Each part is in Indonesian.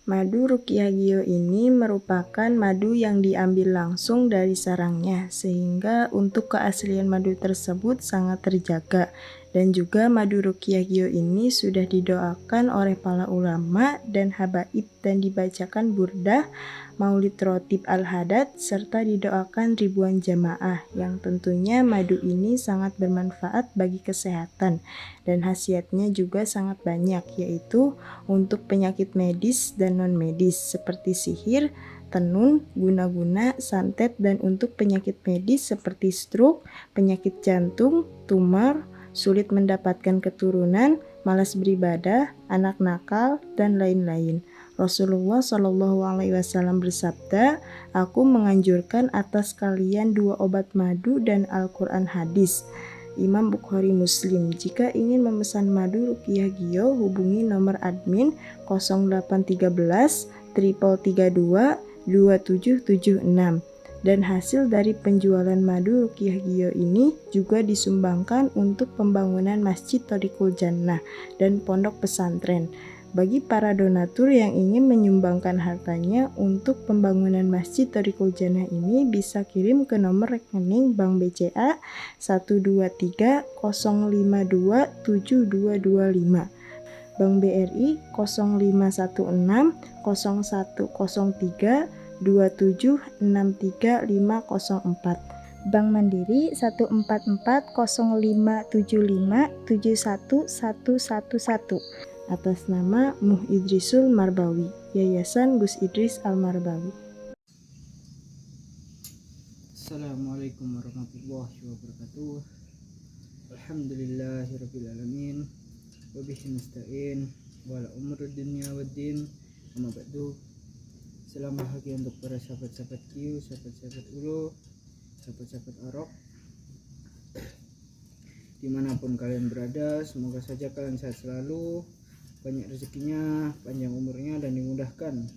Madu Ruqyah Gio ini merupakan madu yang diambil langsung dari sarangnya, sehingga untuk keaslian madu tersebut sangat terjaga. Dan juga madu Ruqyah Gio ini sudah didoakan oleh para ulama dan habaib dan dibacakan burdah, maulid rotib al-hadad, serta didoakan ribuan jamaah, yang tentunya madu ini sangat bermanfaat bagi kesehatan dan khasiatnya juga sangat banyak, yaitu untuk penyakit medis dan non-medis seperti sihir, tenun, guna-guna, santet, dan untuk penyakit medis seperti stroke, penyakit jantung, tumor, sulit mendapatkan keturunan, malas beribadah, anak nakal, dan lain-lain. Rasulullah Shallallahu Alaihi Wasallam bersabda, "Aku menganjurkan atas kalian 2 obat madu dan Al-Quran hadis." Imam Bukhari Muslim. Jika ingin memesan madu Ruqyah Gio, hubungi nomor admin 0813 332 2776. Dan hasil dari penjualan madu Ruqyah Gio ini juga disumbangkan untuk pembangunan Masjid Thariqul Jannah dan pondok pesantren. Bagi para donatur yang ingin menyumbangkan hartanya untuk pembangunan Masjid Thariqul Jannah ini bisa kirim ke nomor rekening Bank BCA 123 052 7225, Bank BRI 0516 0103 2763504, Bank Mandiri 1440575711111, atas nama Muh Idrisul Marbawi, Yayasan Gus Idris Al-Marbawi. Assalamualaikum warahmatullahi wabarakatuh. Alhamdulillahirrabbilalamin, wabihi nasta'in, wala umur dunia waddin, amma ba'du. Salam bahagia untuk para sahabat-sahabat Q, sahabat-sahabat Ulo, sahabat-sahabat Arok, dimanapun kalian berada. Semoga saja kalian sehat selalu, banyak rezekinya, panjang umurnya, dan dimudahkan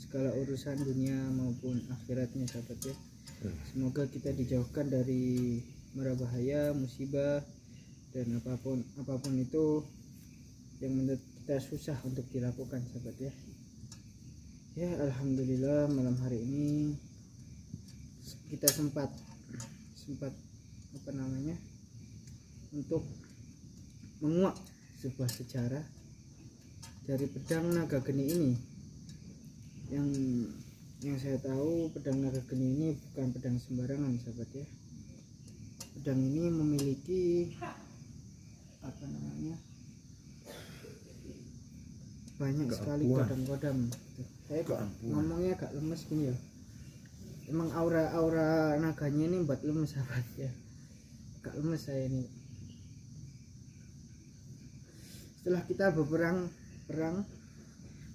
segala urusan dunia maupun akhiratnya, sahabat ya. Semoga kita dijauhkan dari mara bahaya, musibah, dan apapun itu yang menurut kita susah untuk dilakukan, sahabat ya. Ya, alhamdulillah malam hari ini kita sempat untuk menguak sebuah sejarah dari pedang naga geni ini. Yang saya tahu, pedang naga geni ini bukan pedang sembarangan, sahabat ya. Pedang ini memiliki banyak sekali kodam-kodam. Saya ngomongnya agak lemes gini ya. Emang aura naganya ini buat lemes, sahabat ya. Agak lemes saya ini. Setelah kita berperang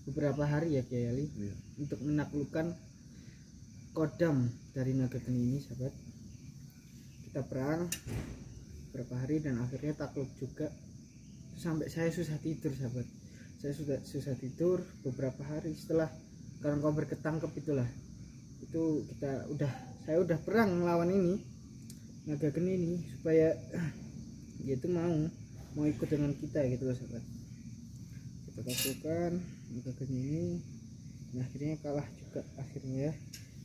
beberapa hari ya Kiai Ali, untuk menaklukkan kodam dari naga geni ini, sahabat. Kita perang beberapa hari dan akhirnya takluk juga. Sampai saya susah tidur, sahabat. Saya sudah susah tidur beberapa hari setelah kawan-kawan berketangkep itulah. Itu saya udah perang melawan ini naga geni ini supaya dia itu mau ikut dengan kita gitu loh, sahabat. Kita taklukkan naga geni ini dan akhirnya kalah juga akhirnya ya,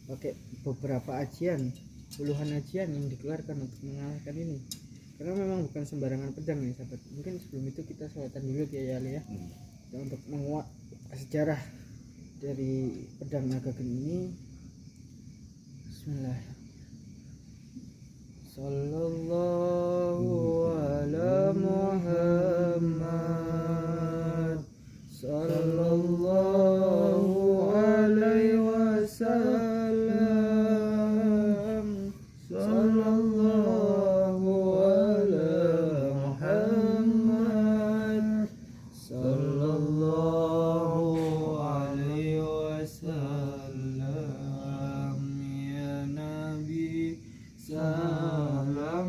pakai beberapa ajian, puluhan ajian yang dikeluarkan untuk mengalahkan ini. Karena memang bukan sembarangan pedang ya, sahabat. Mungkin sebelum itu kita sholatan dulu ya Ali ya. Untuk menguak sejarah dari pedang naga geni ini. Bismillah. Sallallahu ala Muhammad, sallallahu alaihi wasallam, sallallahu ala Muhammad, sallallahu alaihi wasallam. Ya Nabi, salam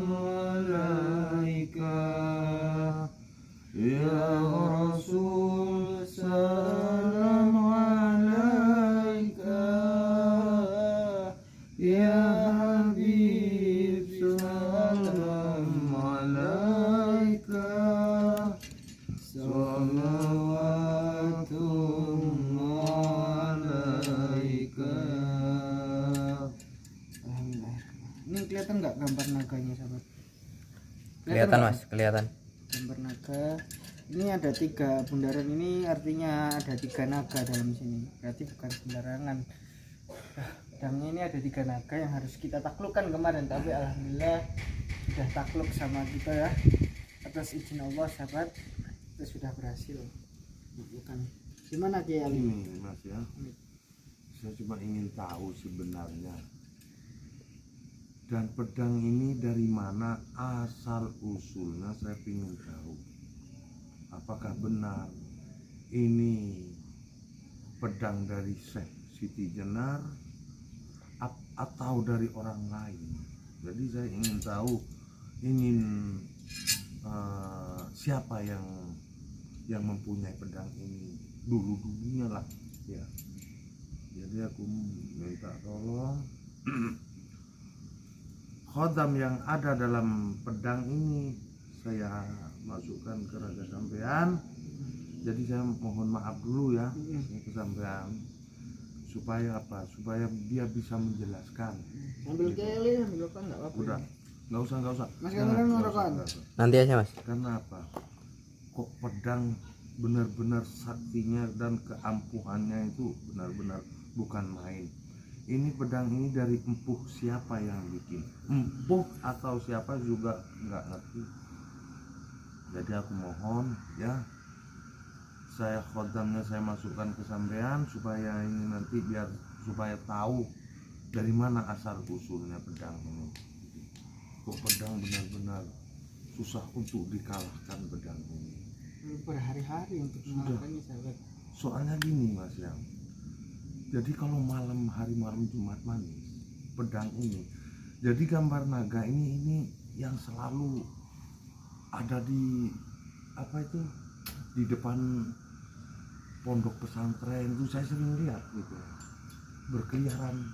Kelihatan nggak? Mas, kelihatan. Gambar naga. Ini ada 3 bundaran, ini artinya ada 3 naga dalam sini. Berarti bukan sembarangan. Pedangnya ini ada 3 naga yang harus kita taklukkan kemarin, tapi alhamdulillah sudah takluk sama kita ya. Atas izin Allah sahabat, kita sudah berhasil taklukkan. Gimana Kiai Ali? Ini Mas ya, saya cuma ingin tahu sebenarnya, dan pedang ini dari mana asal usulnya, saya ingin tahu. Apakah benar ini pedang dari Syekh Siti Jenar atau dari orang lain? Jadi saya ingin tahu, siapa yang mempunyai pedang ini dulunya lah ya. Jadi aku minta tolong khodam yang ada dalam pedang ini saya masukkan ke raga sampean. Jadi saya mohon maaf dulu ya ke sampean, supaya apa? Supaya dia bisa menjelaskan. Ambil Kiai, ambil apa enggak apa-apa. Udah, nggak usah. Mas Jangan, Kamran nggak ngerokan. usah. Nanti aja Mas. Karena apa? Kok pedang benar-benar saktinya dan keampuhannya itu benar-benar bukan main. Ini pedang ini dari empuh siapa yang bikin? Empuh atau siapa juga nggak ngerti. Jadi aku mohon ya, saya khodamnya saya masukkan ke sampean supaya ini nanti biar supaya tahu dari mana asal usulnya pedang ini. Kok pedang benar-benar susah untuk dikalahkan pedang ini. Berhari-hari untuk mengalahkannya sahabat. Soalnya gini Mas ya, jadi kalau hari malam Jumat manis pedang ini, jadi gambar naga ini yang selalu ada di apa itu, di depan pondok pesantren itu saya sering lihat gitu berkeliaran.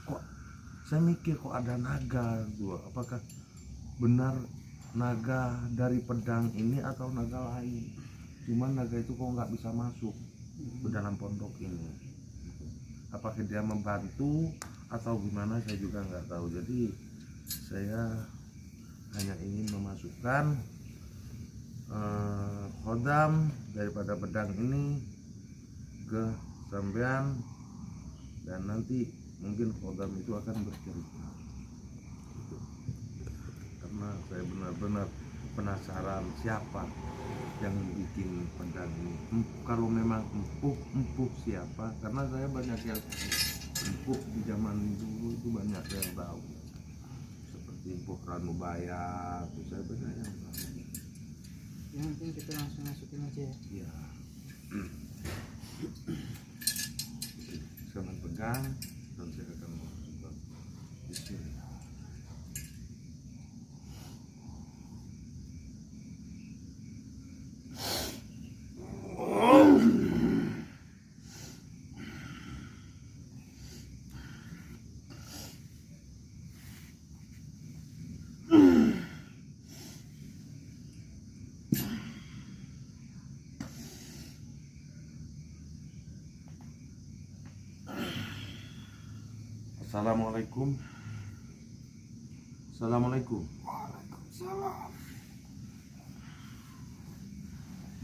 Kok saya mikir kok ada naga gitu, apakah benar naga dari pedang ini atau naga lain? Cuman naga itu kok nggak bisa masuk ke dalam pondok ini. Apakah dia membantu atau gimana saya juga nggak tahu. Jadi saya hanya ingin memasukkan khodam daripada pedang ini ke sampean, dan nanti mungkin khodam itu akan bercerita. Karena saya benar-benar penasaran siapa yang bikin pedang ini. Kalau memang empuh siapa? Karena saya banyak yang empuh di zaman dulu itu banyak yang tahu. Seperti empuh Ranubaya, itu saya banyak yang tahu. Ya, mungkin kita langsung masukin aja ya. Iya. Saya pegang dan saya akan masukkan di sini. Assalamualaikum. Assalamualaikum. Waalaikumsalam.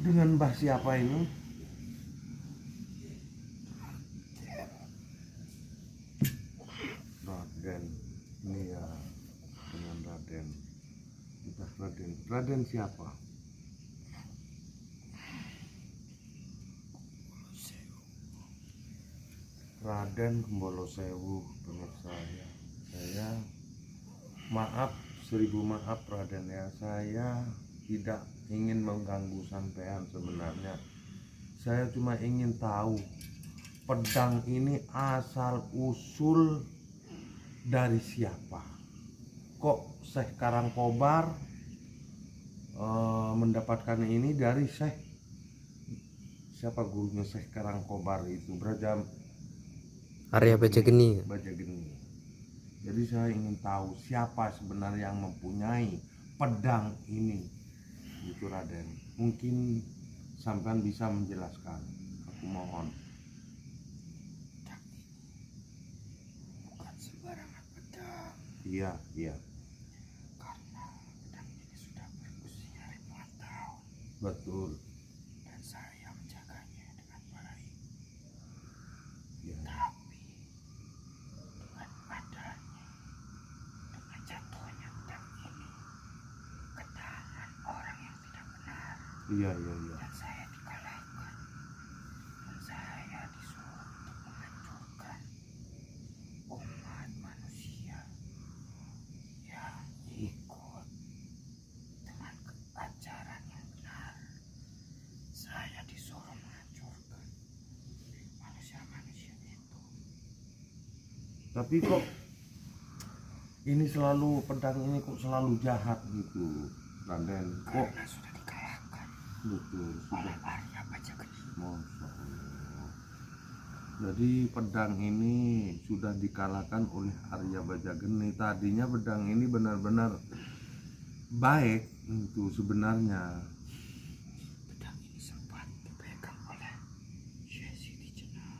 Dengan Mbah siapa ini? Raden. Ini ya, dengan Raden. Kita Raden. Raden siapa? Raden Kembolosewu, pemirsa ya. Saya maaf, 1000 maaf Raden ya. Saya tidak ingin mengganggu sampean sebenarnya. Saya cuma ingin tahu pedang ini asal usul dari siapa. Kok Syekh Karangkobar mendapatkan ini dari Syekh, siapa gurunya Syekh Karangkobar itu? Arya Bajageni. Bajageni. Jadi saya ingin tahu siapa sebenarnya yang mempunyai pedang ini. Itu Raden. Mungkin sampean bisa menjelaskan. Aku mohon. Bukan sembarangan pedang. Iya. Karena pedang ini sudah betul. dan saya menjaganya dengan baik. Ya. Tapi dengan adanya, dengan jatuhnya pedang ini ke tangan orang yang tidak benar, Iya, iya, iya. dan saya dikalahkan, dan saya disuruh untuk menghancurkan umat manusia yang ikut dengan ajaran yang benar. Saya disuruh menghancurkan manusia-manusia itu. Tapi kok ini selalu pedang ini kok selalu jahat gitu, Raden? Kok Karena sudah dikalahkan betul oleh sudah. Arya Bajageni. Masya Allah. Jadi pedang ini sudah dikalahkan oleh Arya Bajageni. Tadinya pedang ini benar-benar baik itu sebenarnya. Pedang ini sempat dipegang oleh Siti Jenar.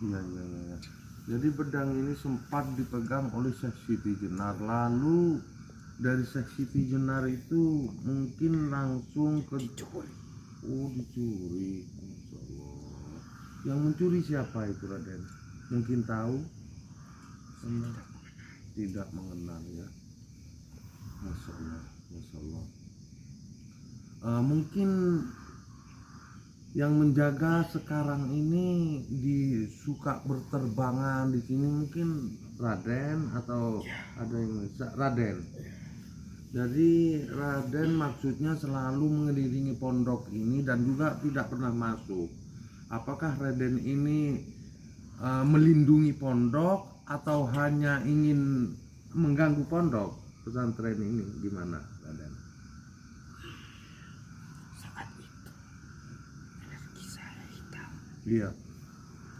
Iya, iya, iya. Jadi pedang ini sempat dipegang oleh Syekh Siti Jenar. Lalu dari Syekh Siti Jenar itu mungkin langsung ke Dicuri. Oh, dicuri. Masya Allah. Yang mencuri siapa itu, Raden? Mungkin tahu? Tidak mengenal ya. Masya Allah, Masya Allah. Mungkin yang menjaga sekarang ini suka berterbangan di sini mungkin Raden atau ada yang Raden. Jadi Raden maksudnya selalu mengelilingi pondok ini dan juga tidak pernah masuk. Apakah Raden ini melindungi pondok atau hanya ingin mengganggu pondok pesantren ini? Gimana, Raden? Saat itu energi saya hitam Iya,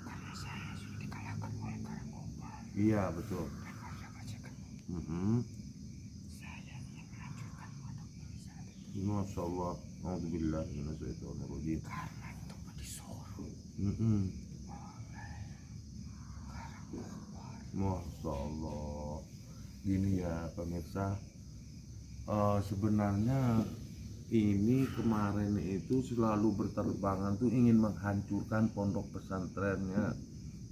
karena saya sudah dikalahkan oleh Karangkobar iya betul. dan Arya Bajageni. Saya ingin menghancurkan pondok ini saat itu. Masya Allah. Alhamdulillah. Karena itu pun disuruh Masya Allah. Gini ya pemirsa, sebenarnya ini kemarin itu selalu berterbangan tuh ingin menghancurkan pondok pesantrennya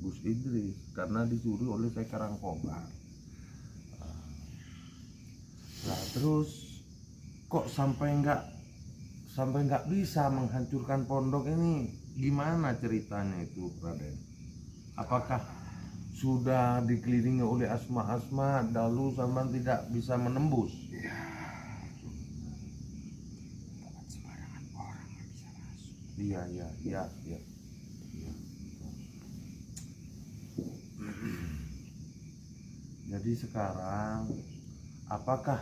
Gus Idris karena disuruh oleh Syekh Karangkobar. Nah terus kok sampai nggak bisa menghancurkan pondok ini, gimana ceritanya itu, Raden? Apakah sudah dikelilingi oleh asma-asma lalu sampai tidak bisa menembus? Bukan sembarangan orang yang bisa masuk. Iya, iya, iya, iya. Jadi sekarang apakah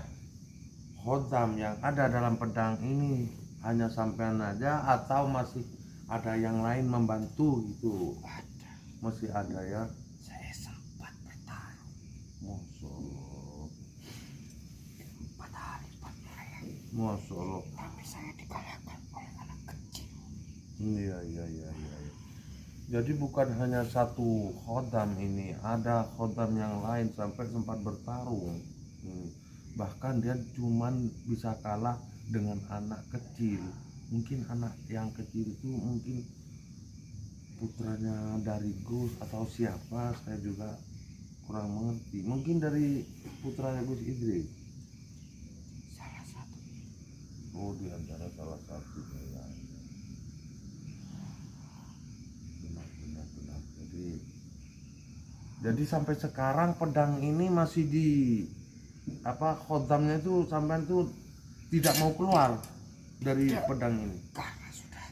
khodam yang ada dalam pedang ini hanya sampean aja atau masih ada yang lain membantu gitu? Ada. Masih ada ya? Saya sempat bertarung Masya Allah. 4 hari 4 malam, Masya Allah. tapi saya dikalahkan oleh anak kecil. Iya, iya, iya, iya. Jadi bukan hanya satu khodam ini, ada khodam yang lain sampai sempat bertarung. Bahkan dia cuman bisa kalah dengan anak kecil. Mungkin anak yang kecil itu mungkin putranya dari Gus atau siapa, saya juga kurang mengerti. Mungkin dari putranya Gus Idris. Salah satu Oh, di antara salah satunya ya. Benar. Jadi sampai sekarang pedang ini masih di khodamnya itu sampai itu tidak mau keluar dari pedang ini. karena sudah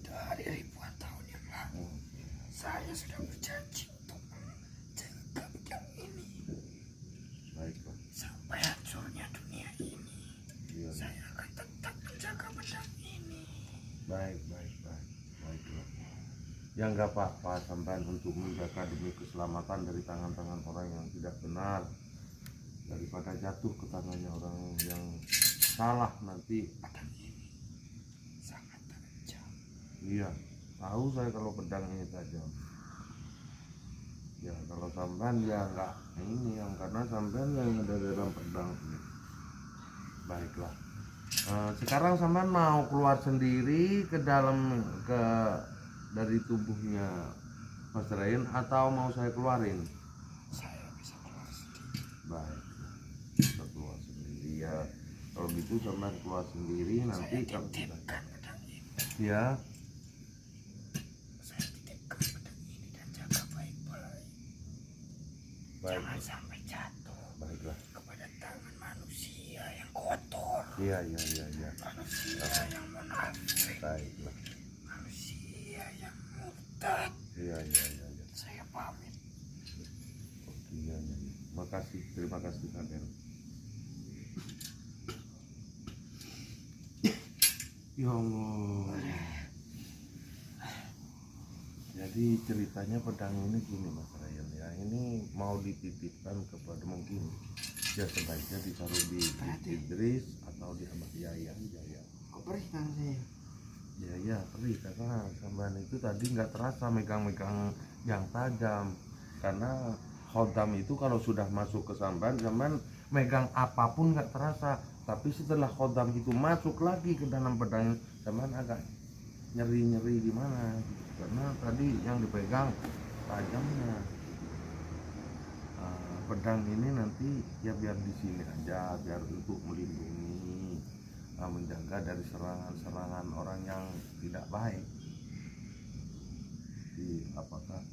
dari ribuan tahun yang lalu saya sudah berjanji untuk menjaga pedang ini Baiklah. sampai hancurnya dunia ini. Iya. Saya akan tetap menjaga pedang ini. Baiklah. Ya nggak apa-apa sampai untuk menjaga demi keselamatan dari tangan-tangan orang yang tidak benar, daripada jatuh ke tangannya orang yang salah nanti. Pedang ini sangat tajam. Iya, tahu saya kalau pedang ini tajam. Ya kalau sampean ya nggak ini yang karena sampean yang ada dalam pedang ini. Baiklah. Sekarang sampean mau keluar sendiri ke dalam dari tubuhnya Mas Ryan atau mau saya keluarin? Saya bisa keluar sendiri. Baik, bisa keluar sendiri ya. Kalau gitu sampean keluar sendiri nanti kalau kita Pedang ini. ya. Saya titipkan pedang ini dan jaga baik-baik. Baik, Jangan sampai jatuh baiklah. kepada tangan manusia yang kotor, Iya. manusia yang munafik, Baiklah. manusia yang murtad. Iya. Saya pamit. Oke, iya. Makasih, terima kasih Raden. Ya Allah. Jadi ceritanya pedang ini gini Mas Ryan ya, ini mau dititipkan kepada mungkin ya sebaiknya ditaruh di Idris atau di Abah Yaya. Kok perih tangan saya? Ya perih karena sampean itu tadi nggak terasa megang-megang yang tajam, karena khodam itu kalau sudah masuk ke sampean megang apapun nggak terasa, tapi setelah khodam itu masuk lagi ke dalam pedang sampean agak nyeri di mana gitu. Karena tadi yang dipegang tajamnya. Pedang ini nanti ya biar di sini aja, biar untuk melindungi, menjaga dari serangan-serangan orang yang tidak baik. Apakah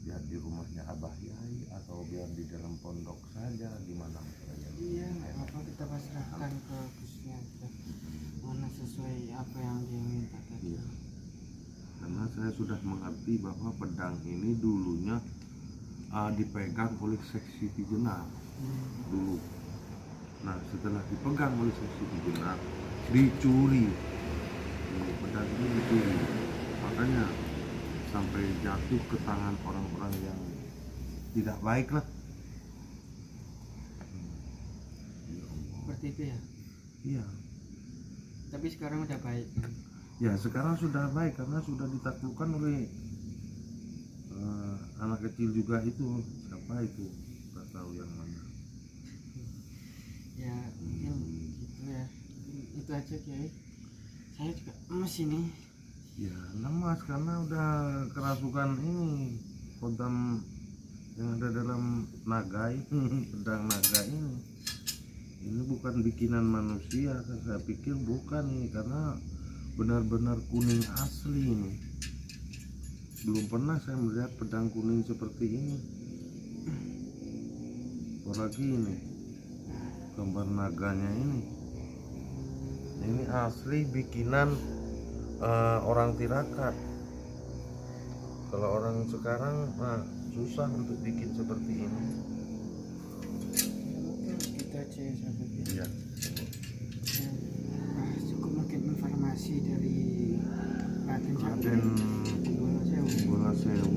biar di rumahnya Abah Yai atau biar di dalam pondok saja, di mana saja. Iya, nggak apa-apa, kita pasrahkan ke Gusnya. Mana sesuai apa yang dia minta tadi. Iya. Karena saya sudah mengerti bahwa pedang ini dulunya dipegang oleh seksi Tigenap dulu. Nah setelah dipegang oleh seksi Tigenap dicuri, pedang ini dicuri, makanya sampai jatuh ke tangan orang-orang yang tidak baik lah. Seperti itu ya. Iya. Tapi sekarang udah baik. Ya sekarang sudah baik karena sudah ditaklukkan oleh anak kecil juga itu, siapa itu nggak tahu yang mana. Ya mungkin gitu ya. Itu aja Kiai. Saya juga lemes ini. Ya lemas karena udah kerasukan ini kodam yang ada dalam naga ini, pedang naga ini. Ini bukan bikinan manusia, saya pikir bukan ini karena benar-benar kuning asli ini. Belum pernah saya melihat pedang kuning seperti ini. Apalagi ini gambar naganya ini asli bikinan orang Tirakat. Kalau orang sekarang susah untuk bikin seperti ini. Mungkin gitu aja ya sahabat ya. Iya. Cukup mungkin informasi dari Raden Raden Bola Sewu. Bola Sewu.